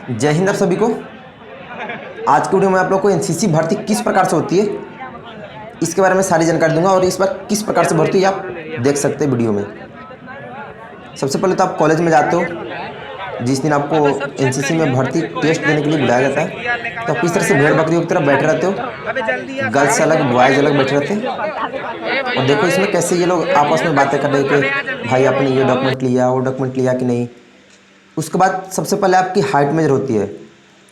जय हिंद आप सभी को। आज के वीडियो में आप लोग को एनसीसी भर्ती किस प्रकार से होती है इसके बारे में सारी जानकारी दूंगा और इस बार किस प्रकार से भर्ती है आप देख सकते हैं वीडियो में। सबसे पहले तो आप कॉलेज में जाते हो, जिस दिन आपको एनसीसी में भर्ती टेस्ट देने के लिए बुलाया जाता है, तो आप इस तरह से भेड़ बकरियों की तरह बैठे रहते हो। गर्ल्स अलग बॉयज़ अलग बैठे रहते हैं और देखो इसमें कैसे ये लोग आपस में बातें कर रहे हैं कि भाई आपने ये डॉक्यूमेंट लिया, वो डॉक्यूमेंट लिया कि नहीं। उसके बाद सबसे पहले आपकी हाइट मेजर होती है।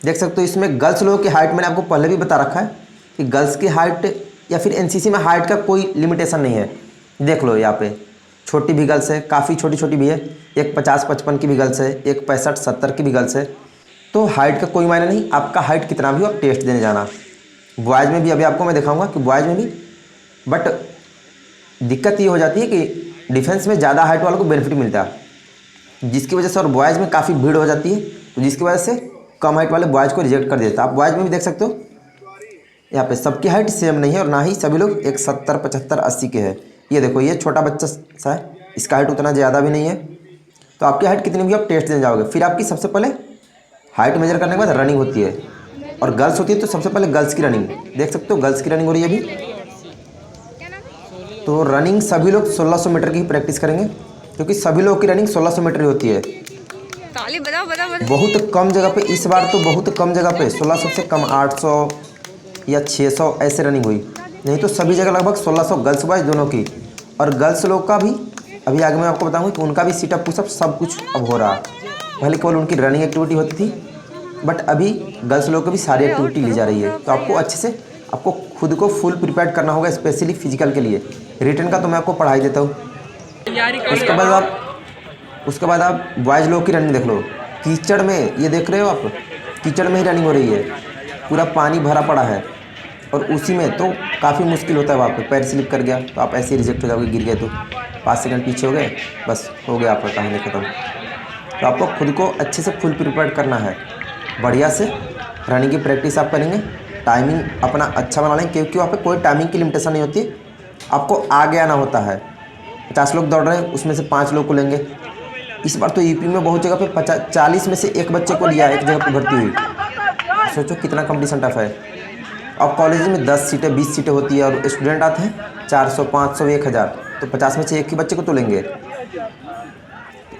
देख सकते हो इसमें गर्ल्स लोगों की हाइट मैंने आपको पहले भी बता रखा है कि गर्ल्स की हाइट या फिर एनसीसी में हाइट का कोई लिमिटेशन नहीं है। देख लो यहाँ पे छोटी भी गर्ल्स है, काफ़ी छोटी छोटी भी है, एक 50-55 की भी गर्ल्स है, एक 65-70 की भी गर्ल्स है। तो हाइट का कोई मायने नहीं, आपका हाइट कितना भी हो आप टेस्ट देने जाना। बॉयज़ में भी अभी आपको मैं दिखाऊंगा कि बॉयज़ में भी, बट दिक्कत ये हो जाती है कि डिफेंस में ज़्यादा हाइट वालों को बेनिफिट मिलता है, जिसकी वजह से और बॉयज़ में काफ़ी भीड़ हो जाती है, तो जिसकी वजह से कम हाइट वाले बॉयज़ को रिजेक्ट कर देता है। आप बॉयज़ में भी देख सकते हो यहाँ पे सबकी हाइट सेम नहीं है और ना ही सभी लोग एक 70, 75, 80 के हैं। ये देखो ये छोटा बच्चा सा है, इसका हाइट उतना ज़्यादा भी नहीं है। तो आपकी हाइट कितनी भी आप टेस्ट देने जाओगे, फिर आपकी सबसे पहले हाइट मेजर करने के बाद रनिंग होती है और गर्ल्स होती है। तो सबसे पहले गर्ल्स की रनिंग देख सकते हो, गर्ल्स की रनिंग हो रही है अभी। तो रनिंग सभी लोग 1600 मीटर की ही प्रैक्टिस करेंगे, क्योंकि सभी लोगों की रनिंग 1600 मीटर ही होती है। बहुत कम जगह पे इस बार, तो बहुत कम जगह पे 1600 से कम 800 या 600 ऐसे रनिंग हुई, नहीं तो सभी जगह लगभग 1600 गर्ल्स बॉयज़ दोनों की। और गर्ल्स लोग का भी अभी आगे मैं आपको बताऊंगा कि उनका भी सीटअप पुशअप सब कुछ अब हो रहा है। पहले केवल उनकी रनिंग एक्टिविटी होती थी, बट अभी गर्ल्स लोग की भी सारी एक्टिविटी ली जा रही है। तो आपको अच्छे से आपको खुद को फुल प्रिपेयर करना होगा, स्पेशली फिजिकल के लिए। रिटर्न का तो मैं आपको पढ़ाई देता हूँ। उसके बाद आप बॉयज़ लोग की रनिंग देख लो। कीचड़ में, ये देख रहे हो आप, कीचड़ में ही रनिंग हो रही है, पूरा पानी भरा पड़ा है और उसी में तो काफ़ी मुश्किल होता है। वहाँ पे पैर स्लिप कर गया तो आप ऐसे ही रिजेक्ट हो जाओगे, गिर गए तो 5 सेकंड पीछे हो गए, बस हो गया आपका कहानी ख़त्म। तो आपको खुद को अच्छे से फुल प्रिपेयर करना है, बढ़िया से रनिंग की प्रैक्टिस आप करेंगे, टाइमिंग अपना अच्छा बना लेंगे, क्योंकि वहाँ पे कोई टाइमिंग की लिमिटेशन नहीं होती। आपको आगे आना होता है। 50 लोग दौड़ रहे हैं, उसमें से 5 लोग को लेंगे। इस बार तो यूपी में बहुत जगह पे 40 में से एक बच्चे को लिया, एक जगह पे भर्ती हुई। सोचो कितना कंपटीशन टफ है। अब कॉलेज में 10 सीटें 20 सीटें होती है और स्टूडेंट आते हैं 400, 500, 1000, तो 50 में से एक ही बच्चे को तो लेंगे।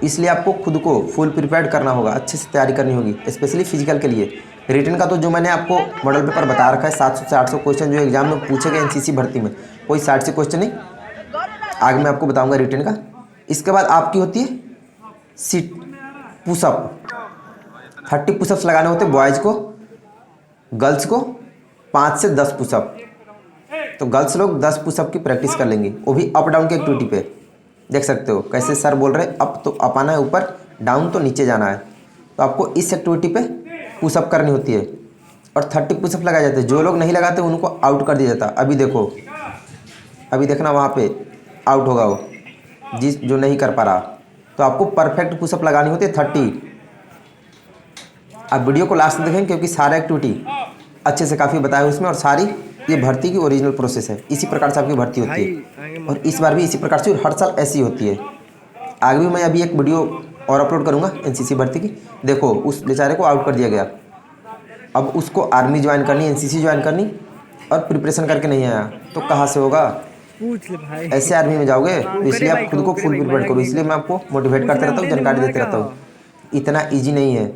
इसलिए आपको खुद को फुल प्रिपेयर्ड करना होगा, अच्छे से तैयारी करनी होगी, स्पेशली फिजिकल के लिए। रिटर्न का तो जो मैंने आपको मॉडल पेपर बता रखा है, 700 से 800 क्वेश्चन जो एग्जाम में पूछे गए एनसीसी भर्ती में, कोई 60 से क्वेश्चन नहीं। आगे मैं आपको बताऊंगा रिटर्न का। इसके बाद आपकी होती है सीट पुशअप। 30 पुशअप्स लगाने होते हैं बॉयज़ को, गर्ल्स को 5 से 10 पुशअप। तो गर्ल्स लोग 10 पुशअप की प्रैक्टिस कर लेंगी, वो भी अप डाउन की एक्टिविटी पे। देख सकते हो कैसे सर बोल रहे हैं, अप तो अप आना है ऊपर, डाउन तो नीचे जाना है। तो आपको इस एक्टिविटी पे पुशअप करनी होती है और 30 पुशअप लगाए जाते हैं। जो लोग नहीं लगाते उनको आउट कर दिया जाता। अभी देखो, अभी देखना वहाँ पे आउट होगा वो जिस जो नहीं कर पा रहा। तो आपको परफेक्ट पुशअप लगानी होती है 30। आप वीडियो को लास्ट में देखें, क्योंकि सारा एक्टिविटी अच्छे से काफ़ी बताया उसमें, और सारी ये भर्ती की ओरिजिनल प्रोसेस है। इसी प्रकार से आपकी भर्ती होती है और इस बार भी इसी प्रकार से, और हर साल ऐसी होती है। आगे भी मैं अभी एक वीडियो और अपलोड करूँगा एनसीसी भर्ती की। देखो उस बेचारे को आउट कर दिया गया, अब उसको आर्मी ज्वाइन करनी, एनसीसी ज्वाइन करनी, और प्रिपरेशन करके नहीं आया तो कहाँ से होगा। पूछ ले भाई। ऐसे आर्मी में जाओगे, तो इसलिए आप खुद को फुल प्रिपेयर करो। इसलिए मैं आपको मोटिवेट करते रहता हूँ, जानकारी देते रहता हूँ। इतना ईजी नहीं है,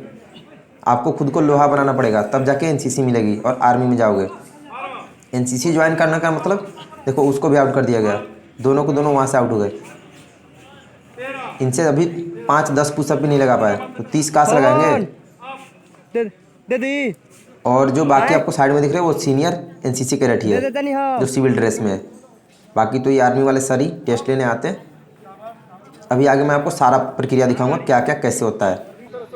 आपको खुद को लोहा बनाना पड़ेगा, तब जाके एनसीसी मिलेगी और आर्मी में जाओगे। एनसीसी ज्वाइन करने का मतलब, देखो उसको भी आउट कर दिया गया, दोनों को दोनों वहाँ से आउट हो गए। इनसे अभी 5-10 पुशअप भी नहीं लगा पाए, तो 30 कहाँ से लगाएंगे। दे दी। और जो बाकी आपको साइड में दिख रहे हैं वो सीनियर एनसीसी कैडेट ही है, जो सिविल ड्रेस में है। बाकी तो ये आर्मी वाले सर ही टेस्ट लेने आते हैं। अभी आगे मैं आपको सारा प्रक्रिया दिखाऊंगा, क्या क्या कैसे होता है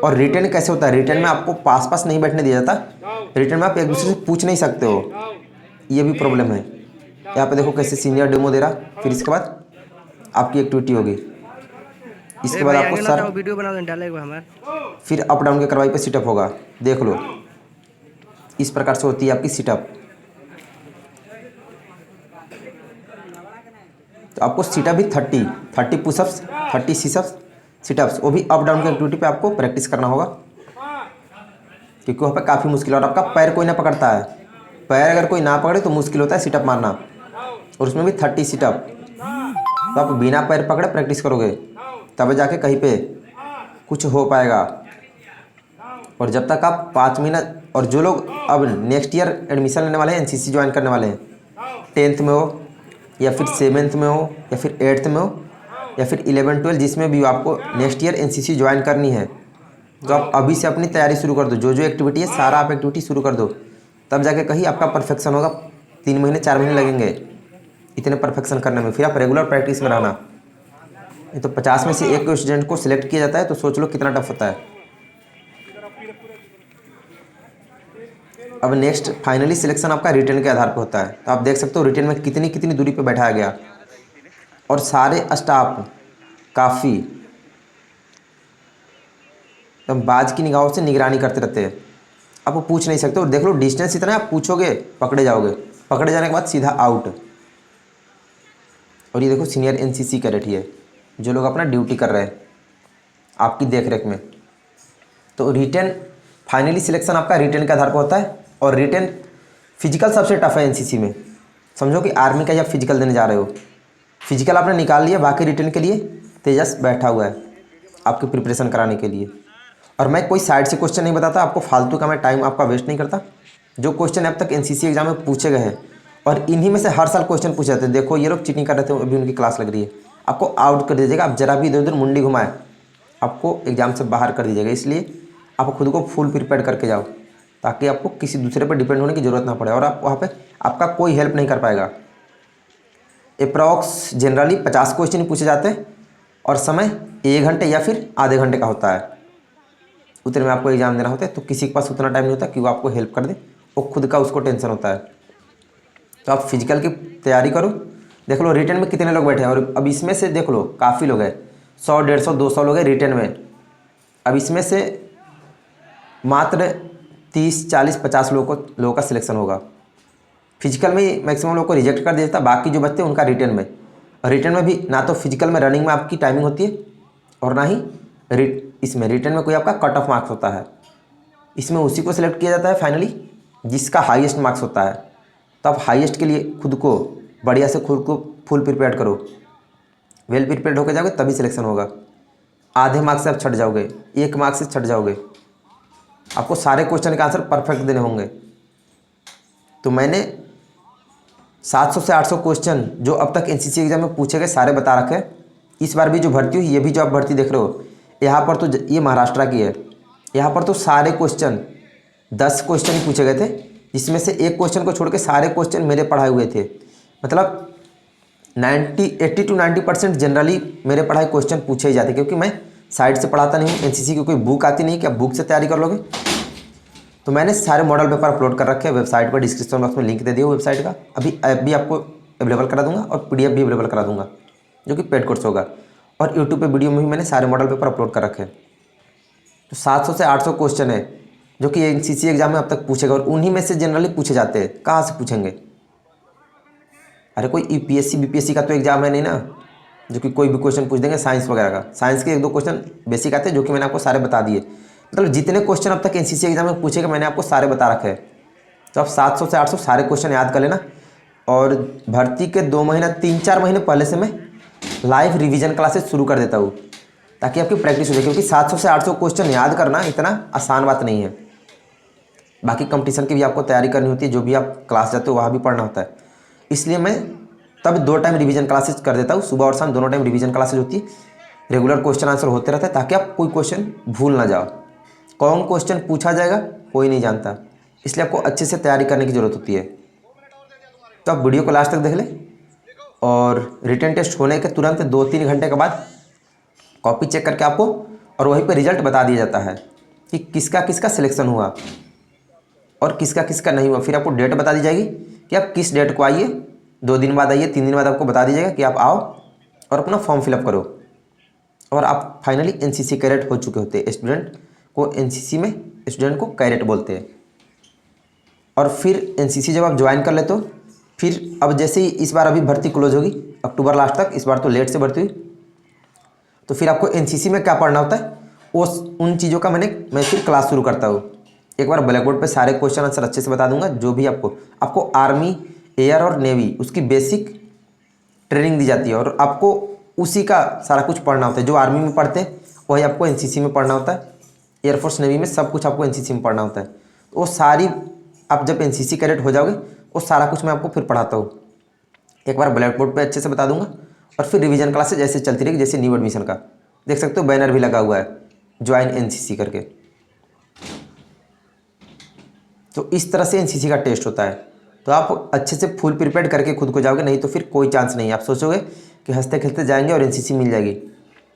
और रिटर्न कैसे होता है। रिटर्न में आपको पास नहीं बैठने दिया जाता। रिटर्न में आप एक दूसरे से पूछ नहीं सकते हो, ये भी प्रॉब्लम है। यहाँ पे देखो कैसे सीनियर डेमो दे रहा, फिर इसके बाद आपकी एक्टिविटी होगी। इसके बाद आपको सर वीडियो बना डालेगा हमारा, फिर अप डाउन के करवाई पे सिटअप होगा। देख लो इस प्रकार से होती है आपकी सिटअप। तो आपको सिटअप भी 30 पुशअप्स, 30 सिटअप्स, वो भी अप डाउन की एक्टिविटी पे आपको प्रैक्टिस करना होगा। क्योंकि वहाँ पे काफ़ी मुश्किल है और आपका पैर कोई ना पकड़ता है। पैर अगर कोई ना पकड़े तो मुश्किल होता है सिटअप मारना, और उसमें भी 30 सिटअप। तो आप बिना पैर पकड़े प्रैक्टिस करोगे तब जाके कहीं पे कुछ हो पाएगा। और जब तक आप 5 महीना, और जो लोग अब नेक्स्ट ईयर एडमिशन लेने वाले हैं, एनसीसी ज्वाइन करने वाले हैं, 10th में हो या फिर 7th में हो या फिर 8th में हो या फिर 11 12, जिसमें भी हो, आपको नेक्स्ट ईयर एनसीसी ज्वाइन करनी है, तो आप अभी से अपनी तैयारी शुरू कर दो। जो जो एक्टिविटी है सारा आप एक्टिविटी शुरू कर दो, तब जाके कहीं आपका परफेक्शन होगा। 3 महीने 4 महीने लगेंगे इतने परफेक्शन करने में, फिर आप रेगुलर प्रैक्टिस में रहना। ये तो 50 में से एक स्टूडेंट को सिलेक्ट किया जाता है, तो सोच लो कितना टफ होता है। अब नेक्स्ट फाइनली सिलेक्शन आपका रिटर्न के आधार पर होता है। तो आप देख सकते हो रिटर्न में कितनी कितनी दूरी पे बैठाया गया, और सारे स्टाफ काफ़ी एकदम बाज की निगाहों से निगरानी करते रहते हैं। आप वो पूछ नहीं सकते, और देख लो डिस्टेंस इतना है, आप पूछोगे पकड़े जाओगे, पकड़े जाने के बाद सीधा आउट। और ये देखो सीनियर एनसीसी कैडेट ही है जो लोग अपना ड्यूटी कर रहे हैं आपकी देख रेख में। तो रिटर्न फाइनली सिलेक्शन आपका रिटर्न के आधार पर होता है, और रिटर्न फिजिकल सबसे टफ है एनसीसी में। समझो कि आर्मी का या फिजिकल देने जा रहे हो, फिजिकल आपने निकाल लिया, बाकी रिटर्न के लिए तेजस बैठा हुआ है आपकी प्रिपरेशन कराने के लिए। और मैं कोई साइड से क्वेश्चन नहीं बताता आपको, फालतू का मैं टाइम आपका वेस्ट नहीं करता। जो क्वेश्चन अब तक एनसीसी एग्जाम में पूछे गए हैं, और इन्हीं में से हर साल क्वेश्चन पूछे जाते हैं। देखो ये लोग चीटिंग कर रहे थे, अभी उनकी क्लास लग रही है, आपको आउट कर दीजिएगा। आप जरा भी इधर उधर मुंडी घुमाए आपको एग्जाम से बाहर कर दीजिएगा। इसलिए आप खुद को फुल प्रिपेयर करके जाओ, ताकि आपको किसी दूसरे पर डिपेंड होने की ज़रूरत ना पड़े, और आप वहाँ पे आपका कोई हेल्प नहीं कर पाएगा। अप्रॉक्स जनरली 50 क्वेश्चन पूछे जाते हैं, और समय 1 घंटे या फिर आधे घंटे का होता है। उतने में आपको एग्जाम देना होता है, तो किसी के पास उतना टाइम नहीं होता कि वो आपको हेल्प कर दे, वो खुद का उसको टेंशन होता है। तो आप फिजिकल की तैयारी करो। देख लो रिटर्न में कितने लोग बैठे हैं, और अब इसमें से देख लो काफ़ी लोग हैं, 100 150 200 लोग हैं रिटर्न में। अब इसमें से मात्र 30 40 50 लोगों का सिलेक्शन होगा। फिजिकल में ही मैक्सिमम लोगों को रिजेक्ट कर दिया जाता, बाकी जो बचते हैं उनका रिटर्न में। रिटर्न में भी ना तो फिजिकल में रनिंग में आपकी टाइमिंग होती है, और ना ही इसमें रिटर्न में कोई आपका कट ऑफ मार्क्स होता है। इसमें उसी को सिलेक्ट किया जाता है फाइनली जिसका हाईएस्ट मार्क्स होता है। तो आप हाईएस्ट के लिए खुद को बढ़िया से खुद को फुल प्रिपेयर करो, वेल प्रिपेयर्ड होकर जाओगे तभी सिलेक्शन होगा। आधे मार्क्स से आप छट जाओगे, 1 मार्क्स से छट जाओगे, आपको सारे क्वेश्चन के आंसर परफेक्ट देने होंगे। तो मैंने 700 से 800 क्वेश्चन जो अब तक एनसीसी एग्जाम में पूछे गए सारे बता रखे हैं। इस बार भी जो भर्ती हुई, ये भी जो आप भर्ती देख रहे हो, यहाँ पर तो ये महाराष्ट्र की है, यहाँ पर तो सारे क्वेश्चन 10 क्वेश्चन ही पूछे गए थे, जिसमें से एक क्वेश्चन को छोड़ के सारे क्वेश्चन मेरे पढ़ाए हुए थे। मतलब 80 to 90% जनरली मेरे पढ़ाए क्वेश्चन पूछे ही जाते, क्योंकि मैं साइड से पढ़ाता नहीं हूँ। एनसीसी की कोई बुक आती नहीं कि आप बुक से तैयारी कर लोगे। तो मैंने सारे मॉडल पेपर अपलोड कर रखे हैं वेबसाइट पर, डिस्क्रिप्शन बॉक्स में लिंक दे दिया वेबसाइट का। अभी ऐप भी आपको अवेलेबल करा दूंगा, और PDF भी अवेलेबल करा दूंगा, जो कि पेड कोर्स होगा। और यूट्यूब पे वीडियो में भी मैंने सारे मॉडल पेपर अपलोड कर रखे हैं। तो 700 से 800 क्वेश्चन है जो कि एनसीसी एग्जाम में अब तक पूछेगा, और उन्हीं में से जनरली पूछे जाते हैं। कहाँ से पूछेंगे? अरे कोई यूपीएससी बीपीएससी का तो एग्जाम है नहीं ना, जो कि कोई भी क्वेश्चन पूछ देंगे साइंस वगैरह का। साइंस के 1-2 क्वेश्चन बेसिक आते हैं, जो कि मैंने आपको सारे बता दिए। मतलब जितने क्वेश्चन अब तक एनसीसी एग्जाम में पूछेगा मैंने आपको सारे बता रखे हैं। तो आप 700 से 800 सारे क्वेश्चन याद कर लेना, और भर्ती के 2 महीना 3-4 महीने पहले से मैं लाइव रिवीजन क्लासेस शुरू कर देता हूँ, ताकि आपकी प्रैक्टिस हो जाए। क्योंकि 700 से 800 क्वेश्चन याद करना इतना आसान बात नहीं है। बाकी कंपटीशन की भी आपको तैयारी करनी होती है, जो भी आप क्लास जाते हो वहाँ भी पढ़ना होता है। इसलिए मैं तब 2 टाइम रिवीजन क्लासेस कर देता हूँ, सुबह और शाम दोनों टाइम रिवीजन क्लासेस होती है। रेगुलर क्वेश्चन आंसर होते रहता है, ताकि आप कोई क्वेश्चन भूल ना जाओ। कौन क्वेश्चन पूछा जाएगा कोई नहीं जानता, इसलिए आपको अच्छे से तैयारी करने की ज़रूरत होती है। तो आप वीडियो को लास्ट तक देख लें, और रिटन टेस्ट होने के तुरंत 2-3 घंटे के बाद कॉपी चेक करके आपको और वहीं पे रिजल्ट बता दिया जाता है कि किसका किसका सिलेक्शन हुआ और किसका किसका नहीं हुआ। फिर आपको डेट बता दी जाएगी कि आप किस डेट को आइए, 2 दिन बाद आइए, 3 दिन बाद आपको बता दी जाएगा कि आप आओ और अपना फॉर्म फिलअप करो, और आप फाइनली एनसीसी कैडेट हो चुके होते हैं। स्टूडेंट को एनसीसी में स्टूडेंट को कैडेट बोलते हैं। और फिर एनसीसी जब आप ज्वाइन कर लेते हो, फिर अब जैसे ही इस बार अभी भर्ती क्लोज होगी अक्टूबर लास्ट तक, इस बार तो लेट से भर्ती हुई, तो फिर आपको एनसीसी में क्या पढ़ना होता है उन चीज़ों का मैं फिर क्लास शुरू करता हूँ। एक बार ब्लैक बोर्ड पे सारे क्वेश्चन आंसर अच्छे से बता दूंगा। जो भी आपको आर्मी, एयर और नेवी उसकी बेसिक ट्रेनिंग दी जाती है और आपको उसी का सारा कुछ पढ़ना होता है। जो आर्मी में पढ़ते हैं वही आपको एनसीसी में पढ़ना होता है। एयरफोर्स, नेवी में सब कुछ आपको एनसीसी में पढ़ना होता है। तो वो सारी आप जब एनसीसी कैडेट हो जाओगे वो सारा कुछ मैं आपको फिर पढ़ाता हूँ। एक बार ब्लैक बोर्ड पे अच्छे से बता दूंगा और फिर रिवीजन क्लासेज ऐसे चलती रहेगी। जैसे न्यू एडमिशन का देख सकते हो बैनर भी लगा हुआ है, ज्वाइन एनसीसी करके। तो इस तरह से एनसीसी का टेस्ट होता है। तो आप अच्छे से फुल प्रिपेयर करके खुद को जाओगे, नहीं तो फिर कोई चांस नहीं है। आप सोचोगे कि हंसते खेलते जाएंगे और एनसीसी मिल जाएगी।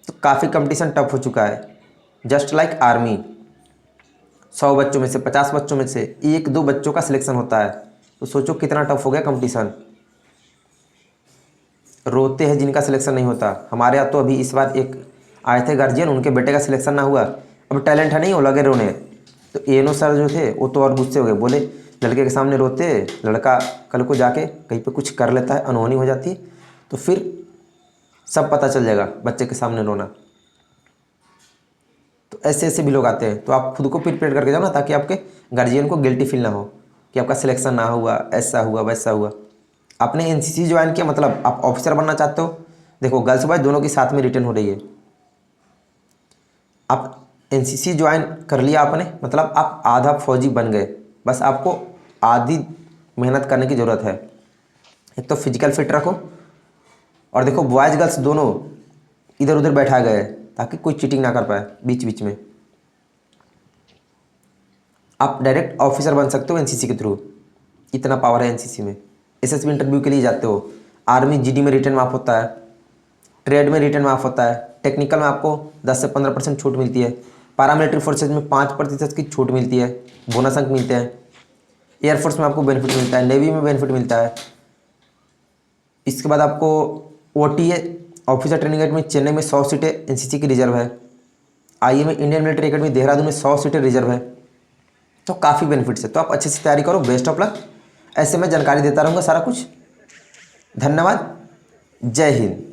तो काफ़ी कंपटीशन टफ हो चुका है। जस्ट लाइक आर्मी, 100 बच्चों में से 50 बच्चों में से 1-2 बच्चों का सिलेक्शन होता है। तो सोचो कितना टफ हो गया कंपटीशन। रोते हैं जिनका सिलेक्शन नहीं होता। हमारे यहाँ तो अभी इस बार एक आए थे गार्जियन, उनके बेटे का सिलेक्शन ना हुआ। अब टैलेंट है नहीं, वो लगे रोने। तो एनो सर जो थे वो तो और गुस्से हो गए, बोले लड़के के सामने रोते, लड़का कल को जाके कहीं पे कुछ कर लेता है, अनहोनी हो जाती है, तो फिर सब पता चल जाएगा बच्चे के सामने रोना। तो ऐसे ऐसे भी लोग आते हैं। तो आप खुद को प्रिपेयर करके जाओ ना, ताकि आपके गार्जियन को गिल्टी फील ना हो कि आपका सिलेक्शन ना हुआ, ऐसा हुआ वैसा हुआ। आपने एनसीसी ज्वाइन किया मतलब आप ऑफिसर बनना चाहते हो। देखो गर्ल्स बॉयज दोनों की साथ में रिटर्न हो रही है। आप एनसीसी ज्वाइन कर लिया आपने मतलब आप आधा फौजी बन गए। बस आपको आधी मेहनत करने की ज़रूरत है। एक तो फिजिकल फिट रखो, और देखो बॉयज़ गर्ल्स दोनों इधर उधर बैठा गए हैं ताकि कोई चीटिंग ना कर पाए बीच बीच में। आप डायरेक्ट ऑफिसर बन सकते हो एनसीसी के थ्रू, इतना पावर है एनसीसी में। एसएसबी इंटरव्यू के लिए जाते हो, आर्मी जीडी में रिटर्न माफ होता है, ट्रेड में रिटर्न माफ होता है, टेक्निकल में आपको 10 से 15% छूट मिलती है, पैरामिलिट्री फोर्सेज में 5% की छूट मिलती है, बोनस अंक मिलते हैं, एयरफोर्स में आपको बेनिफिट मिलता है, नेवी में बेनिफिट मिलता है। इसके बाद आपको OTA officer training academy Chennai में 100 सीटें एनसीसी की रिजर्व है। आईए में इंडियन मिलिट्री अकेडमी देहरादून में 100 सीटें रिजर्व है। तो काफ़ी बेनिफिट्स है। तो आप अच्छे से तैयारी करो, बेस्ट ऑफ लक। ऐसे मैं जानकारी देता रहूँगा सारा कुछ। धन्यवाद, जय हिंद।